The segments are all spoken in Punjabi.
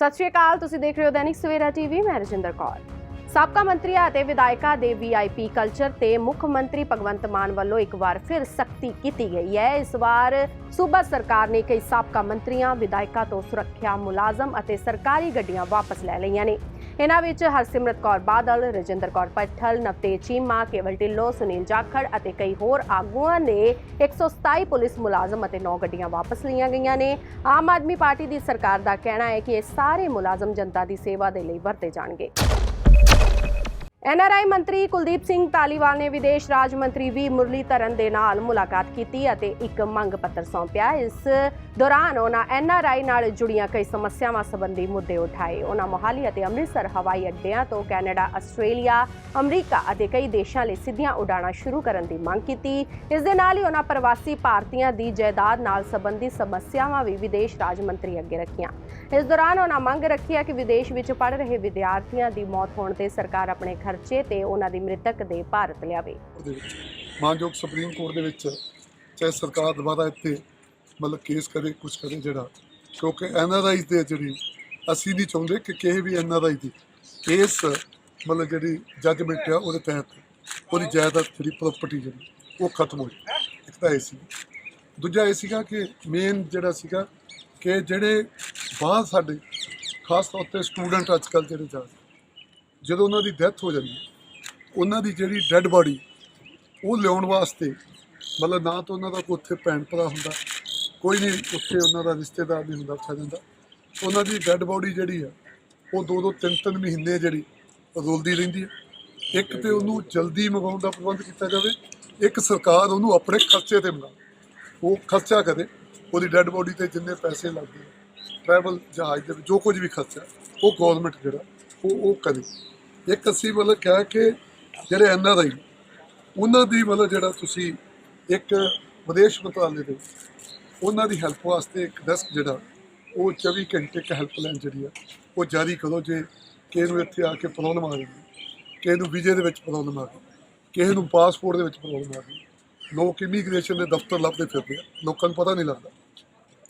ਸਤਿ ਸ਼੍ਰੀ ਅਕਾਲ, ਤੁਸੀਂ ਦੇਖ ਰਹੇ ਹੋ ਦੈਨਿਕ ਸਵੇਰਾ ਟੀਵੀ। ਮੈਂ ਰਜਿੰਦਰ ਕੌਰ। ਸਾਬਕਾ ਮੰਤਰੀਆਂ ਅਤੇ ਵਿਧਾਇਕਾਂ ਦੇ ਵੀਆਈਪੀ ਕਲਚਰ ਤੇ ਮੁੱਖ ਮੰਤਰੀ ਭਗਵੰਤ ਮਾਨ ਵੱਲੋਂ ਇੱਕ ਵਾਰ ਫਿਰ ਸਖਤੀ ਕੀਤੀ ਗਈ ਹੈ। ਇਸ ਵਾਰ ਸੂਬਾ ਸਰਕਾਰ ਨੇ ਕਈ ਸਾਬਕਾ ਮੰਤਰੀਆਂ, ਵਿਧਾਇਕਾਂ ਤੋਂ ਸੁਰੱਖਿਆ ਮੁਲਾਜ਼ਮ ਅਤੇ ਸਰਕਾਰੀ ਗੱਡੀਆਂ ਵਾਪਸ ਲੈ ਲਈਆਂ ਨੇ। ਇਹਨਾਂ ਵਿੱਚ ਹਰਸਿਮਰਤ ਕੌਰ ਬਾਦਲ, ਰਜਿੰਦਰ ਕੌਰ ਭੱਠਲ, ਨਵਤੇਜ ਚੀਮਾ, ਕੇਵਲ ਢਿੱਲੋਂ, ਸੁਨੀਲ ਜਾਖੜ ਅਤੇ ਕਈ ਹੋਰ ਆਗੂਆਂ ਨੇ 127 ਪੁਲਿਸ ਮੁਲਾਜ਼ਮ ਅਤੇ 9 ਗੱਡੀਆਂ ਵਾਪਸ ਲਈਆਂ ਗਈਆਂ ਨੇ। ਆਮ ਆਦਮੀ ਪਾਰਟੀ ਦੀ ਸਰਕਾਰ ਦਾ ਕਹਿਣਾ ਹੈ ਕਿ ਇਹ ਸਾਰੇ ਮੁਲਾਜ਼ਮ ਜਨਤਾ ਦੀ ਸੇਵਾ ਦੇ ਲਈ ਵਰਤੇ ਜਾਣਗੇ। NRI ਮੰਤਰੀ ਕੁਲਦੀਪ ਸਿੰਘ ਧਾਲੀਵਾਲ ਨੇ ਵਿਦੇਸ਼ ਰਾਜ ਮੰਤਰੀ ਵੀ ਮੁਰਲੀਧਰਨ ਦੇ ਨਾਲ ਮੁਲਾਕਾਤ ਕੀਤੀ ਅਤੇ ਇੱਕ ਮੰਗ ਪੱਤਰ ਸੌਂਪਿਆ। ਇਸ ਦੌਰਾਨ ਉਹਨਾਂ NRI ਨਾਲ ਜੁੜੀਆਂ ਕਈ ਸਮੱਸਿਆਵਾਂ ਸੰਬੰਧੀ ਮੁੱਦੇ ਉਠਾਏ। ਉਹਨਾਂ ਮੋਹਾਲੀ ਅਤੇ ਅੰਮ੍ਰਿਤਸਰ ਹਵਾਈ ਅੱਡਿਆਂ ਤੋਂ ਕੈਨੇਡਾ, ਆਸਟ੍ਰੇਲੀਆ, ਅਮਰੀਕਾ ਅਤੇ ਕਈ ਦੇਸ਼ਾਂ ਲਈ ਸਿੱਧੀਆਂ ਉਡਾਣਾਂ ਸ਼ੁਰੂ ਕਰਨ ਦੀ ਮੰਗ ਕੀਤੀ। ਇਸ ਦੇ ਨਾਲ ਹੀ ਉਹਨਾਂ ਪ੍ਰਵਾਸੀ ਭਾਰਤੀਆਂ ਦੀ ਜਾਇਦਾਦ ਨਾਲ ਸੰਬੰਧੀ ਸਮੱਸਿਆਵਾਂ ਵੀ ਵਿਦੇਸ਼ ਰਾਜ ਮੰਤਰੀ ਅੱਗੇ ਰੱਖੀਆਂ। ਇਸ ਦੌਰਾਨ ਉਹਨਾਂ ਮੰਗ ਰੱਖੀ ਹੈ ਕਿ ਵਿਦੇਸ਼ ਵਿੱਚ ਪੜ੍ਹ ਰਹੇ ਵਿਦਿਆਰਥੀਆਂ ਦੀ ਮੌਤ ਹੋਣ ਤੇ ਸਰਕਾਰ ਆਪਣੇ ਖਰਚੇ ਤੇ ਉਹਨਾਂ ਦੀ ਮ੍ਰਿਤਕ ਦੇ ਭਾਰਤ ਲਿਆਵੇ। ਮਾਨਯੋਗ ਸੁਪਰੀਮ ਕੋਰਟ ਦੇ ਵਿੱਚ ਚਾਹੇ ਸਰਕਾਰ ਦੁਬਾਰਾ ਇੱਥੇ ਕੇਸ ਕਰੇ, ਕੁਛ ਕਰੇ ਜਿਹੜਾ, ਕਿਉਂਕਿ NRI ਦੇ ਜਿਹੜੀ ਅਸੀਂ ਨਹੀਂ ਚਾਹੁੰਦੇ ਕਿ ਕਿਸੇ ਵੀ NRI ਦੀ ਇਸ ਜਿਹੜੀ ਜੱਜਮੈਂਟ ਆ ਉਹਦੇ ਤਹਿਤ ਉਹਦੀ ਜਾਇਦਾਦ ਜਿਹੜੀ ਪ੍ਰਾਪਰਟੀ ਜਿਹੜੀ ਉਹ ਖਤਮ ਹੋ ਜਾਏ। ਇੱਕ ਤਾਂ ਇਹ ਸੀ। ਦੂਜਾ ਇਹ ਸੀਗਾ ਕਿ ਮੇਨ ਜਿਹੜਾ ਸੀਗਾ ਕਿ ਜਿਹੜੇ ਬਾਹਰ ਸਾਡੇ ਖਾਸ ਤੌਰ 'ਤੇ ਸਟੂਡੈਂਟ ਅੱਜ ਕੱਲ੍ਹ ਜਿਹੜੇ ਜਾ ਜਦੋਂ ਉਹਨਾਂ ਦੀ ਡੈਥ ਹੋ ਜਾਂਦੀ ਉਹਨਾਂ ਦੀ ਜਿਹੜੀ ਡੈੱਡ ਬਾਡੀ ਉਹ ਲਿਆਉਣ ਵਾਸਤੇ ਨਾ ਤਾਂ ਉਹਨਾਂ ਦਾ ਕੋਈ ਉੱਥੇ ਭੈਣ ਭਰਾ ਹੁੰਦਾ, ਕੋਈ ਨਹੀਂ ਉੱਥੇ ਉਹਨਾਂ ਦਾ ਰਿਸ਼ਤੇਦਾਰ ਨਹੀਂ ਹੁੰਦਾ ਉੱਥੇ ਜਾਂਦਾ। ਉਹਨਾਂ ਦੀ ਡੈੱਡ ਬਾਡੀ ਜਿਹੜੀ ਆ ਉਹ 2-2, 3-3 ਮਹੀਨੇ ਜਿਹੜੀ ਰੁਲਦੀ ਰਹਿੰਦੀ ਹੈ। ਇੱਕ ਤਾਂ ਉਹਨੂੰ ਜਲਦੀ ਮੰਗਵਾਉਣ ਦਾ ਪ੍ਰਬੰਧ ਕੀਤਾ ਜਾਵੇ, ਇੱਕ ਸਰਕਾਰ ਉਹਨੂੰ ਆਪਣੇ ਖਰਚੇ 'ਤੇ ਮੰਗਾਵੇ, ਉਹ ਖਰਚਾ ਕਰੇ। ਉਹਦੀ ਡੈੱਡ ਬਾਡੀ 'ਤੇ ਜਿੰਨੇ ਪੈਸੇ ਲੱਗਦੇ ਟਰੈਵਲ ਜਹਾਜ਼ ਦੇ ਵਿੱਚ ਜੋ ਕੁਝ ਵੀ ਖਰਚਾ ਉਹ ਗੌਰਮੈਂਟ ਜਿਹੜਾ ਉਹ ਕਰੇ। ਇੱਕ ਅਸੀਂ ਕਿਹਾ ਕਿ ਜਿਹੜੇ NRI ਉਹਨਾਂ ਦੀ ਜਿਹੜਾ ਤੁਸੀਂ ਇੱਕ ਵਿਦੇਸ਼ ਮੰਤਰਾਲੇ ਦੇ ਉਹਨਾਂ ਦੀ ਹੈਲਪ ਵਾਸਤੇ ਇੱਕ ਡੈਸਕ ਜਿਹੜਾ ਉਹ 24 ਘੰਟੇ ਇੱਕ ਹੈਲਪਲਾਈਨ ਜਿਹੜੀ ਆ ਉਹ ਜਾਰੀ ਕਰੋ। ਜੇ ਕਿਸੇ ਨੂੰ ਇੱਥੇ ਆ ਕੇ ਪ੍ਰੋਬਲਮ ਆ ਗਈ, ਕਿਸੇ ਨੂੰ ਵੀਜ਼ੇ ਦੇ ਵਿੱਚ ਪ੍ਰੋਬਲਮ ਆ ਗਈ, ਕਿਸੇ ਨੂੰ ਪਾਸਪੋਰਟ ਦੇ ਵਿੱਚ ਪ੍ਰੋਬਲਮ ਆ ਗਈ, ਲੋਕ ਇਮੀਗ੍ਰੇਸ਼ਨ ਦੇ ਦਫ਼ਤਰ ਲੱਭਦੇ ਫਿਰਦੇ ਆ, ਲੋਕਾਂ ਨੂੰ ਪਤਾ ਨਹੀਂ ਲੱਗਦਾ।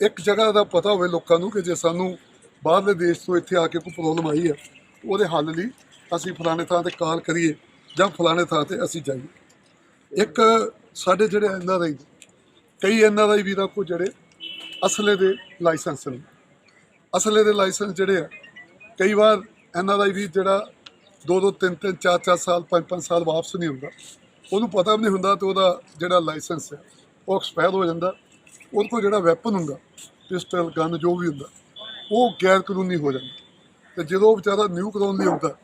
ਇੱਕ ਜਗ੍ਹਾ ਦਾ ਪਤਾ ਹੋਵੇ ਲੋਕਾਂ ਨੂੰ ਕਿ ਜੇ ਸਾਨੂੰ ਬਾਹਰਲੇ ਦੇਸ਼ ਤੋਂ ਇੱਥੇ ਆ ਕੇ ਕੋਈ ਪ੍ਰੋਬਲਮ ਆਈ ਆ ਉਹਦੇ ਹੱਲ ਲਈ ਅਸੀਂ ਫਲਾਣੇ ਥਾਂ 'ਤੇ ਕਾਲ ਕਰੀਏ ਜਾਂ ਫਲਾਣੇ ਥਾਂ 'ਤੇ ਅਸੀਂ ਜਾਈਏ। ਇੱਕ ਸਾਡੇ ਜਿਹੜੇ NRI ਕਈ NRI ਵੀਰਾਂ ਕੋਲ ਜਿਹੜੇ ਅਸਲੇ ਦੇ ਲਾਇਸੈਂਸ ਨੇ, ਅਸਲੇ ਦੇ ਲਾਇਸੈਂਸ ਜਿਹੜੇ ਆ ਕਈ ਵਾਰ NRI ਵੀ ਜਿਹੜਾ 2-2, 3-3, 4-4 ਸਾਲ, 5-5 ਸਾਲ ਵਾਪਸ ਨਹੀਂ ਹੁੰਦਾ। ਉਹਨੂੰ ਪਤਾ ਵੀ ਨਹੀਂ ਹੁੰਦਾ ਅਤੇ ਉਹਦਾ ਜਿਹੜਾ ਲਾਇਸੈਂਸ ਹੈ ਉਹ ਐਕਸਪਾਇਰ ਹੋ ਜਾਂਦਾ। ਉਹਦੇ ਕੋਲ ਜਿਹੜਾ ਵੈਪਨ ਹੁੰਦਾ, ਪਿਸਟਲ, ਗਨ ਜੋ ਵੀ ਹੁੰਦਾ ਉਹ ਗੈਰ ਕਾਨੂੰਨੀ ਹੋ ਜਾਂਦਾ। ਅਤੇ ਜਦੋਂ ਉਹ ਵਿਚਾਰਾ ਨਿਊ ਕਰਾਉਣ ਲਈ ਹੁੰਦਾ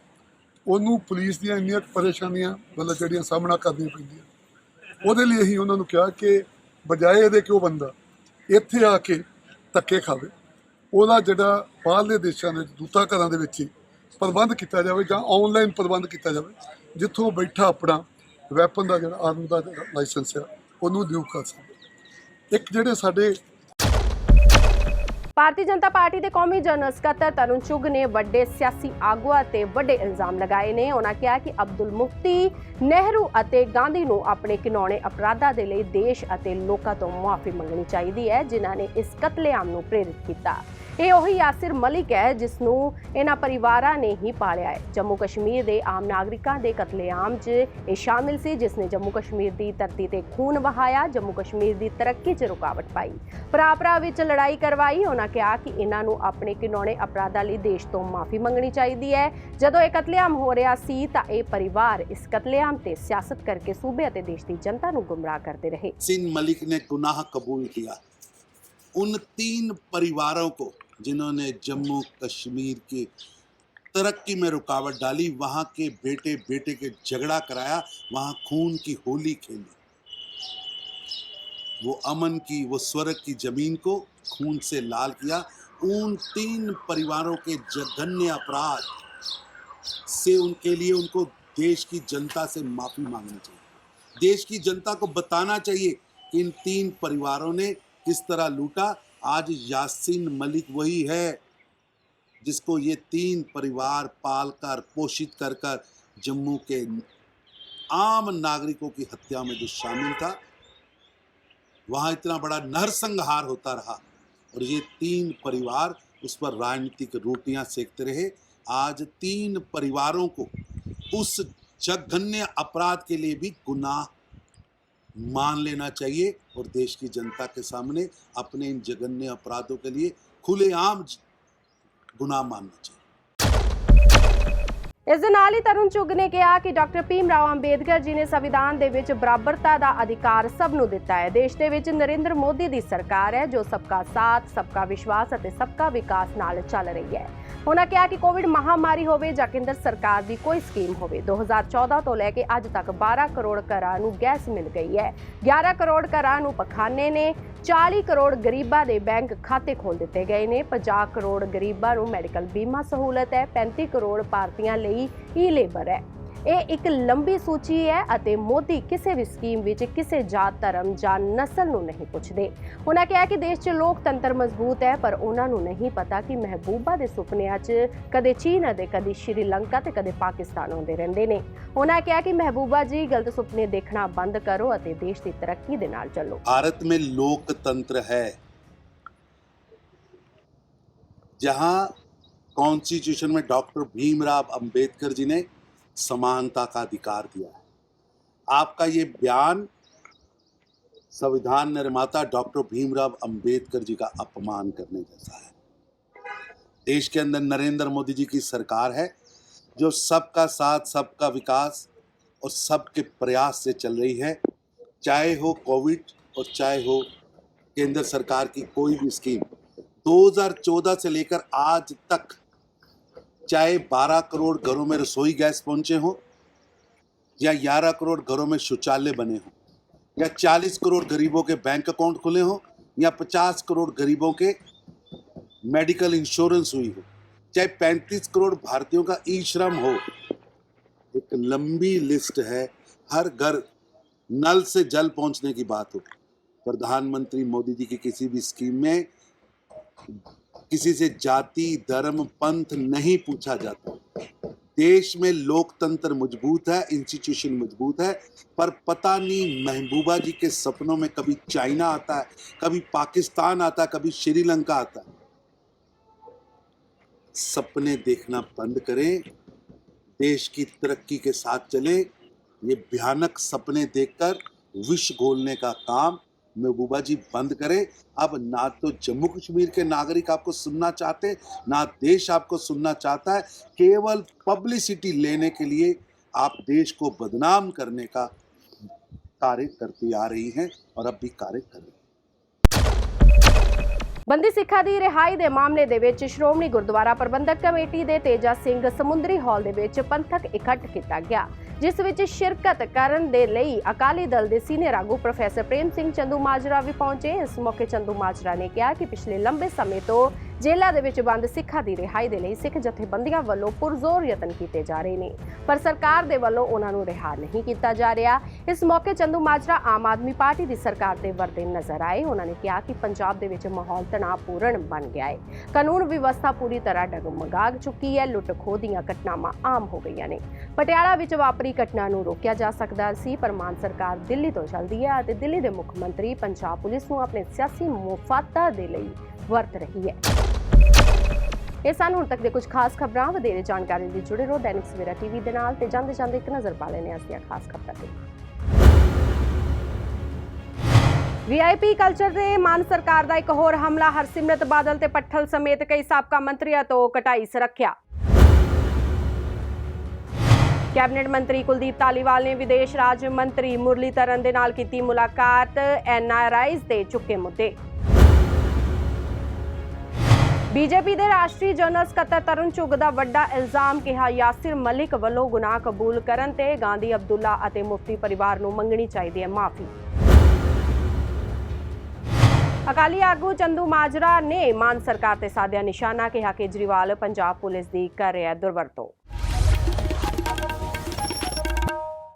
ਉਹਨੂੰ ਪੁਲਿਸ ਦੀਆਂ ਇੰਨੀਆਂ ਪਰੇਸ਼ਾਨੀਆਂ ਜਿਹੜੀਆਂ ਸਾਹਮਣਾ ਕਰਨੀਆਂ ਪੈਂਦੀਆਂ। ਉਹਦੇ ਲਈ ਅਸੀਂ ਉਹਨਾਂ ਨੂੰ ਕਿਹਾ ਕਿ ਬਜਾਏ ਇਹਦੇ ਕਿ ਉਹ ਬੰਦਾ ਇੱਥੇ ਆ ਕੇ ਧੱਕੇ ਖਾਵੇ, ਉਹਦਾ ਜਿਹੜਾ ਬਾਹਰਲੇ ਦੇਸ਼ਾਂ ਦੇ ਦੂਤਾਂ ਘਰਾਂ ਦੇ ਵਿੱਚ ਹੀ ਪ੍ਰਬੰਧ ਕੀਤਾ ਜਾਵੇ ਜਾਂ ਔਨਲਾਈਨ ਪ੍ਰਬੰਧ ਕੀਤਾ ਜਾਵੇ, ਜਿੱਥੋਂ ਬੈਠਾ ਆਪਣਾ ਵੈਪਨ ਦਾ ਜਿਹੜਾ ਆਰਮ ਦਾ ਜਿਹੜਾ ਲਾਇਸੈਂਸ ਆ ਉਹਨੂੰ ਨਿਊ ਕਰ ਸਕਦਾ। ਇੱਕ ਜਿਹੜੇ ਸਾਡੇ ਭਾਰਤੀ ਜਨਤਾ ਪਾਰਟੀ ਦੇ ਕੌਮੀ ਜਨਰਲ ਸਕੱਤਰ ਤਰੁਣ ਚੁੱਘ ਨੇ ਵੱਡੇ ਸਿਆਸੀ ਆਗੂਆਂ ਤੇ ਵੱਡੇ ਇਲਜ਼ਾਮ ਲਗਾਏ ਨੇ। ਉਹਨਾਂ ਕਿਹਾ ਕਿ ਅਬਦੁਲ ਮੁਫਤੀ, ਨਹਿਰੂ ਅਤੇ ਗਾਂਧੀ ਨੂੰ ਆਪਣੇ ਘਿਨੌਣੇ ਅਪਰਾਧਾਂ ਦੇ ਲਈ ਦੇਸ਼ ਅਤੇ ਲੋਕਾਂ ਤੋਂ ਮੁਆਫੀ ਮੰਗਣੀ ਚਾਹੀਦੀ ਹੈ ਜਿਨ੍ਹਾਂ ਨੇ ਇਸ ਕਤਲੇਆਮ ਨੂੰ ਪ੍ਰੇਰਿਤ ਕੀਤਾ। ਇਹ ਉਹੀ ਯਾਸਿਰ ਮਲਿਕ ਹੈ ਜਿਸ ਨੂੰ ਇਹਨਾਂ ਪਰਿਵਾਰਾਂ ਨੇ ਹੀ ਪਾਲਿਆ ਹੈ। ਜੰਮੂ ਕਸ਼ਮੀਰ ਦੇ ਆਮ ਨਾਗਰਿਕਾਂ ਦੇ ਕਤਲੇਆਮ 'ਚ ਇਹ ਸ਼ਾਮਿਲ ਸੀ ਜਿਸ ਨੇ ਜੰਮੂ ਕਸ਼ਮੀਰ ਦੀ ਧਰਤੀ ਤੇ ਖੂਨ ਵਹਾਇਆ, ਜੰਮੂ ਕਸ਼ਮੀਰ ਦੀ ਤਰੱਕੀ 'ਚ ਰੁਕਾਵਟ ਪਾਈ, ਭਰਾ ਵਿੱਚ ਲੜਾਈ ਕਰਵਾਈ। ਉਹਨਾਂ ਕਿਹਾ ਕਿ ਇਹਨਾਂ ਨੂੰ ਆਪਣੇ ਘਿਨੌਣੇ ਅਪਰਾਧਾਂ ਲਈ ਦੇਸ਼ ਤੋਂ ਮਾਫੀ ਮੰਗਣੀ ਚਾਹੀਦੀ ਹੈ। ਜਦੋਂ ਇਹ ਕਤਲੇਆਮ ਹੋ ਰਿਹਾ ਸੀ ਤਾਂ ਇਹ ਪਰਿਵਾਰ ਇਸ ਕਤਲੇਆਮ ਤੇ ਸਿਆਸਤ ਕਰਕੇ ਸੂਬੇ ਅਤੇ ਦੇਸ਼ ਦੀ ਜਨਤਾ ਨੂੰ ਗੁੰਮਰਾਹ ਕਰਦੇ ਰਹੇ। यासीन मलिक ने गुनाह कबूल किया। उन 3 परिवारों को जिन्होंने जम्मू कश्मीर की तरक्की में रुकावट डाली, वहाँ के बेटे बेटे के झगड़ा कराया, वहाँ खून की होली खेली, वो अमन की, वो स्वर्ग की जमीन को खून से लाल किया। उन 3 परिवारों के जघन्य अपराध से उनके लिए उनको देश की जनता से माफ़ी मांगनी चाहिए। देश की जनता को बताना चाहिए कि इन 3 परिवारों ने किस तरह लूटा। आज यासीन मलिक वही है जिसको ये 3 परिवार पालकर पोषित कर कर जम्मू के आम नागरिकों की हत्या में जो शामिल था, वहाँ इतना बड़ा नरसंहार होता रहा और ये 3 परिवार उस पर राजनीतिक रोटियां सेकते रहे। आज 3 परिवारों को उस जघन्य अपराध के लिए भी गुनाह मान लेना चाहिए और देश की जनता के सामने अपने इन जघन्य अपराधों के लिए खुलेआम गुनाह मानना चाहिए। ਇਸ ਦੇ ਨਾਲ ਹੀ ਤਰੁਣ ਚੁੱਗ ਨੇ ਕਿਹਾ ਕਿ ਡਾਕਟਰ ਭੀਮ ਰਾਓ ਅੰਬੇਦਕਰ ਜੀ ਨੇ ਸੰਵਿਧਾਨ ਦੇ ਵਿੱਚ ਬਰਾਬਰਤਾ ਦਾ ਅਧਿਕਾਰ ਸਭ ਨੂੰ ਦਿੱਤਾ ਹੈ। ਦੇਸ਼ ਦੇ ਵਿੱਚ ਨਰਿੰਦਰ ਮੋਦੀ ਦੀ ਸਰਕਾਰ ਹੈ ਜੋ ਸਬਕਾ ਸਾਥ, ਸਬਕਾ ਵਿਸ਼ਵਾਸ ਅਤੇ ਸਬਕਾ ਵਿਕਾਸ ਨਾਲ ਚੱਲ ਰਹੀ ਹੈ। ਉਹਨਾਂ ਕਿਹਾ ਕਿ ਕੋਵਿਡ ਮਹਾਮਾਰੀ ਹੋਵੇ ਜਾਂ ਕੇਂਦਰ ਸਰਕਾਰ ਦੀ ਕੋਈ ਸਕੀਮ ਹੋਵੇ, 2014 ਤੋਂ ਲੈ ਕੇ ਅੱਜ ਤੱਕ 12 ਕਰੋੜ ਘਰਾਂ ਨੂੰ ਗੈਸ ਮਿਲ ਗਈ ਹੈ, 11 ਕਰੋੜ ਘਰਾਂ ਨੂੰ ਪਖਾਨੇ ਨੇ, 40 ਕਰੋੜ ਗਰੀਬਾਂ ਦੇ ਬੈਂਕ ਖਾਤੇ ਖੋਲ ਦਿੱਤੇ ਗਏ ਨੇ, 50 ਕਰੋੜ ਗਰੀਬਾਂ ਨੂੰ ਮੈਡੀਕਲ ਬੀਮਾ ਸਹੂਲਤ ਹੈ, 35 ਕਰੋੜ ਭਾਰਤੀਆਂ ਲਈ ਈ-ਲੇਬਰ ਹੈ। ਇਹ ਇੱਕ ਲੰਬੀ ਸੂਚੀ ਹੈ ਅਤੇ ਮੋਦੀ ਕਿਸੇ ਵੀ ਸਕੀਮ ਵਿੱਚ ਕਿਸੇ ਜਾਤ, ਧਰਮ ਜਾਂ ਨਸਲ ਨੂੰ ਨਹੀਂ ਪੁੱਛਦੇ। ਉਹਨਾਂ ਕਿਹਾ ਕਿ ਦੇਸ਼ 'ਚ ਲੋਕਤੰਤਰ ਮਜ਼ਬੂਤ ਹੈ, ਪਰ ਉਹਨਾਂ ਨੂੰ ਨਹੀਂ ਪਤਾ ਕਿ ਮਹਿਬੂਬਾ ਦੇ ਸੁਪਨਿਆਂ 'ਚ ਕਦੇ ਚੀਨ ਅਤੇ ਕਦੇ ਸ਼੍ਰੀਲੰਕਾ ਤੇ ਕਦੇ ਪਾਕਿਸਤਾਨ ਆਉਂਦੇ ਰਹਿੰਦੇ ਨੇ। ਉਹਨਾਂ ਕਿਹਾ ਕਿ ਮਹਿਬੂਬਾ ਜੀ ਗਲਤ ਸੁਪਨੇ ਦੇਖਣਾ ਬੰਦ ਕਰੋ ਅਤੇ ਦੇਸ਼ ਦੀ ਤਰੱਕੀ ਦੇ ਨਾਲ ਚੱਲੋ। भारत में लोकतंत्र है, जहां कॉन्स्टिट्यूशन में डॉक्टर भीमराव अंबेडकर जी ने समानता का अधिकार दिया है। आपका ये बयान संविधान निर्माता डॉक्टर भीमराव अंबेडकर जी का अपमान करने जैसा है। देश के अंदर नरेंद्र मोदी जी की सरकार है जो सबका साथ, सबका विकास और सबके प्रयास से चल रही है, चाहे हो कोविड और चाहे हो केंद्र सरकार की कोई भी स्कीम। 2014 से लेकर आज तक चाहे 12 करोड़ घरों में रसोई गैस पहुंचे हो, या 11 करोड़ घरों में शौचालय बने हो, या 40 करोड़ गरीबों के बैंक अकाउंट खुले हो, या 50 करोड़ गरीबों के मेडिकल इंश्योरेंस हुई हो, चाहे 35 करोड़ भारतीयों का ई श्रम हो, एक लंबी लिस्ट है। हर घर नल से जल पहुंचने की बात हो, प्रधानमंत्री मोदी जी की किसी भी स्कीम में किसी से जाति, धर्म, पंथ नहीं पूछा जाता। देश में लोकतंत्र मजबूत है, इंस्टीट्यूशन मजबूत है, पर पता नहीं महबूबा जी के सपनों में कभी चाइना आता है, कभी पाकिस्तान आता है, कभी श्रीलंका आता है। सपने देखना बंद करें, देश की तरक्की के साथ चलें। ये भयानक सपने देखकर विष घोलने का काम महबूबा जी बंद करें। अब ना तो जम्मू कश्मीर के नागरिक आपको सुनना चाहते, ना देश आपको सुनना चाहता है। केवल पब्लिसिटी लेने के लिए आप देश को बदनाम करने का कार्य करती आ रही हैं और अब भी कार्य कर रही हैं। ਬੰਦੀ ਸਿੱਖਾਂ ਦੀ ਰਿਹਾਈ ਦੇ ਮਾਮਲੇ ਦੇ ਵਿੱਚ ਸ਼੍ਰੋਮਣੀ ਗੁਰਦੁਆਰਾ ਪ੍ਰਬੰਧਕ ਕਮੇਟੀ ਦੇ ਤੇਜਾ ਸਿੰਘ ਸਮੁੰਦਰੀ ਹਾਲ ਦੇ ਵਿੱਚ ਪੰਥਕ ਇਕੱਠ ਕੀਤਾ ਗਿਆ, ਜਿਸ ਵਿੱਚ ਸ਼ਿਰਕਤ ਕਰਨ ਦੇ ਲਈ ਅਕਾਲੀ ਦਲ ਦੇ ਸੀਨੀਅਰ ਆਗੂ ਪ੍ਰੋਫੈਸਰ ਪ੍ਰੇਮ ਸਿੰਘ ਚੰਦੂ ਮਾਜਰਾ ਵੀ ਪਹੁੰਚੇ। ਇਸ ਮੌਕੇ ਚੰਦੂ ਮਾਜਰਾ ਨੇ ਕਿਹਾ ਕਿ ਪਿਛਲੇ ਲੰਬੇ ਸਮੇਂ ਤੋਂ ਜੇਲ੍ਹਾਂ ਦੇ ਵਿੱਚ ਬੰਦ ਸਿੱਖਾਂ ਦੀ ਰਿਹਾਈ ਦੇ ਲਈ ਸਿੱਖ ਜਥੇਬੰਦੀਆਂ ਵੱਲੋਂ ਪੁਰਜ਼ੋਰ ਯਤਨ ਕੀਤੇ ਜਾ ਰਹੇ ਨੇ, ਪਰ ਸਰਕਾਰ ਦੇ ਵੱਲੋਂ ਉਹਨਾਂ ਨੂੰ ਰਿਹਾ ਨਹੀਂ ਕੀਤਾ ਜਾ ਰਿਹਾ। ਇਸ ਮੌਕੇ ਚੰਦੂ ਮਾਜਰਾ ਆਮ ਆਦਮੀ ਪਾਰਟੀ ਦੀ ਸਰਕਾਰ ਦੇ ਵਰਤੇ ਨਜ਼ਰ ਆਏ। ਉਹਨਾਂ ਨੇ ਕਿਹਾ ਕਿ ਪੰਜਾਬ ਦੇ ਵਿੱਚ ਮਾਹੌਲ ਤਣਾਅਪੂਰਨ ਬਣ ਗਿਆ ਹੈ, ਕਾਨੂੰਨ ਵਿਵਸਥਾ ਪੂਰੀ ਤਰ੍ਹਾਂ ਡਗਮਗਾ ਚੁੱਕੀ ਹੈ, ਲੁੱਟ ਖੋਹ ਦੀਆਂ ਘਟਨਾਵਾਂ ਆਮ ਹੋ ਗਈਆਂ ਨੇ। ਪਟਿਆਲਾ ਵਿੱਚ ਵਾਪਰੀ ਘਟਨਾ ਨੂੰ ਰੋਕਿਆ ਜਾ ਸਕਦਾ ਸੀ, ਪਰ ਮਾਨ ਸਰਕਾਰ ਦਿੱਲੀ ਤੋਂ ਚੱਲਦੀ ਹੈ ਅਤੇ ਦਿੱਲੀ ਦੇ ਮੁੱਖ ਮੰਤਰੀ ਪੰਜਾਬ ਪੁਲਿਸ ਨੂੰ ਆਪਣੇ ਸਿਆਸੀ ਮੁਫਾਦਾਂ ਦੇ ਲਈ ਵਰਤ ਰਹੀ ਹੈ। ਇਹ ਸਨ ਹੁਣ ਤੱਕ ਦੇ ਕੁਝ ਖਾਸ ਖਬਰਾਂ। ਵਧੇਰੇ ਜਾਣਕਾਰੀ ਲਈ ਜੁੜੇ ਰਹੋ ਦੈਨਿਕ ਸਵੇਰਾ ਟੀਵੀ ਦੇ ਨਾਲ ਤੇ ਜਾਂਦੇ ਜਾਂਦੇ ਇੱਕ ਨਜ਼ਰ ਪਾ ਲੈਣੇ ਦੀਆਂ ਖਾਸ ਖਬਰਾਂ ਤੇ। VIP ਕਲਚਰ ਦੇ ਮਾਨ ਸਰਕਾਰ ਦਾ ਇੱਕ ਹੋਰ ਹਮਲਾ, ਹਰਸਿਮਰਤ ਬਾਦਲ ਤੇ ਪੱਠਲ ਸਮੇਤ ਕਈ ਸਾਬਕਾ ਮੰਤਰੀਆਂ ਤੋਂ ਕਟਾਈ ਸੁਰੱਖਿਆ। ਕੈਬਨਿਟ ਮੰਤਰੀ ਕੁਲਦੀਪ ਧਾਲੀਵਾਲ ਨੇ ਵਿਦੇਸ਼ ਰਾਜ ਮੰਤਰੀ ਮੁਰਲੀਧਰਨ ਦੇ ਨਾਲ ਕੀਤੀ ਮੁਲਾਕਾਤ, NRIs ਤੇ ਚੁੱਕੇ ਮੁੱਦੇ। ਬੀਜੇਪੀ ਦੇ ਰਾਸ਼ਟਰੀ ਜਨਰਲ ਸਕੱਤਰ ਤਰੁਣ ਚੁੱਗ ਦਾ ਵੱਡਾ ਇਲਜ਼ਾਮ, ਕਿਹਾ ਯਾਸਿਰ ਮਲਿਕ ਵੱਲੋਂ ਗੁਨਾਹ ਕਬੂਲ ਕਰਨ ਤੇ ਗਾਂਧੀ ਅਬਦੁੱਲਾ ਅਤੇ ਮੁਫਤੀ ਪਰਿਵਾਰ ਨੂੰ ਮੰਗਣੀ ਚਾਹੀਦੀ ਹੈ ਮਾਫੀ। ਅਕਾਲੀ ਆਗੂ ਚੰਦੂ ਮਾਜਰਾ ਨੇ ਮਾਨ ਸਰਕਾਰ ਤੇ ਸਾਧਿਆ ਨਿਸ਼ਾਨਾ, ਕਿਹਾ ਕੇਜਰੀਵਾਲ ਪੰਜਾਬ ਪੁਲਿਸ ਦੀ ਕਰ ਰਿਹਾ ਦੁਰਵਰਤੋਂ।